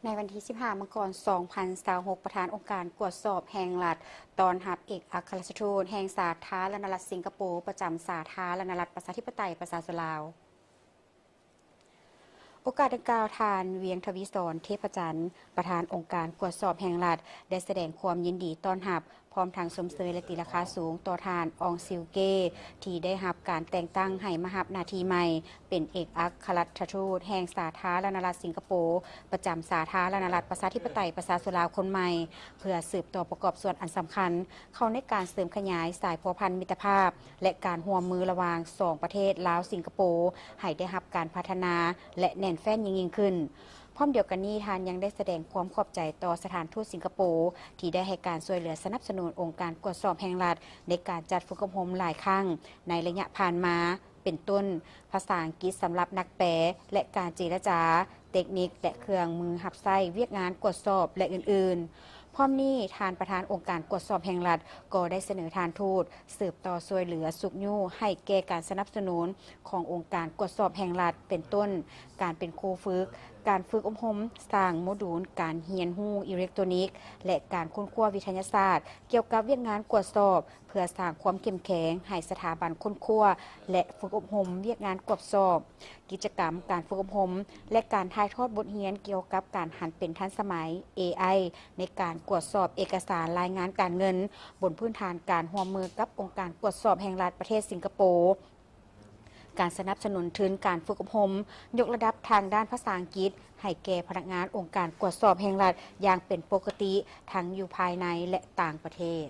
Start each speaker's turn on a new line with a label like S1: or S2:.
S1: ในวันที่ 15 มกราคม 2026 ประธานองค์การตรวจสอบแห่งรัฐตอนรับเอกอัครราชทูตแห่งสาธารณรัฐสิงคโปร์ประจำสาธารณรัฐประชาธิปไตยประชาชนลาวโอกาสดังกล่าวทานเวียงทวีศรเทพจันทร์ประธานองค์การตรวจสอบแห่งรัฐได้แสดงความยินดีต้อนรับพร้อมทางสมเสยและตีราคาสูงต่อทานอองซิลเก้ที่ได้รับการแต่งตั้งให้มารับหน้าที่ใหม่เป็นเอกอัครราชทูตแห่งสาธารณรัฐสิงคโปร์ประจำสาธารณรัฐประชาธิปไตยประชาชนลาวคนใหม่เพื่อสืบต่อประกอบส่วนอันสำคัญเข้าในการเสริมขยายสายพัวพันธมิตรภาพและการร่วมมือระหว่าง2ประเทศลาวสิงคโปร์ให้ได้รับการพัฒนาและแน่นแฟ้นยิ่งขึ้นพร้อมเดียวกันนี้ทานยังได้แสดงความขอบใจต่อสถานทูตสิงคโปร์ที่ได้ให้การช่วยเหลือสนับสนุนองค์การตรวจสอบแห่งรัฐในการจัดฝึกอบรมหลายครั้งในระยะผ่านมาเป็นต้นภาษาอังกฤษสำหรับนักแปลและการเจรจาเทคนิคและเครื่องมือหับไส้เวียกงานตรวจสอบและอื่นๆพร้อมนี้ทานประธานองค์การตรวจสอบแห่งรัฐก็ได้เสนอทานทูตสืบต่อช่วยเหลือสุขยู่ให้แก่การสนับสนุนขององค์การตรวจสอบแห่งรัฐเป็นต้นการเป็นครูฝึกการฝึกอบรมสร้างโมดูลการเรียนรู้อิเล็กทรอนิกส์และการค้นคว้าวิทยาศาสตร์เกี่ยวกับเวียกงานตรวจสอบเพื่อสร้างความเข้มแข็งให้สถาบันค้นคว้าและฝึกอบรมเวียกงานตรวจสอบกิจกรรมการฝึกอบรมและการถ่ายทอดบทเรียนเกี่ยวกับการหันเป็นทันสมัย AI ในการตรวจสอบเอกสารรายงานการเงินบนพื้นฐานการร่วมมือกับองค์การตรวจสอบแห่งรัฐประเทศสิงคโปร์การสนับสนุนทุนการฝึกอบรมยกระดับทางด้านภาษาอังกฤษให้แก่พนักงานองค์การตรวจสอบแห่งรัฐอย่างเป็นปกติทั้งอยู่ภายในและต่างประเทศ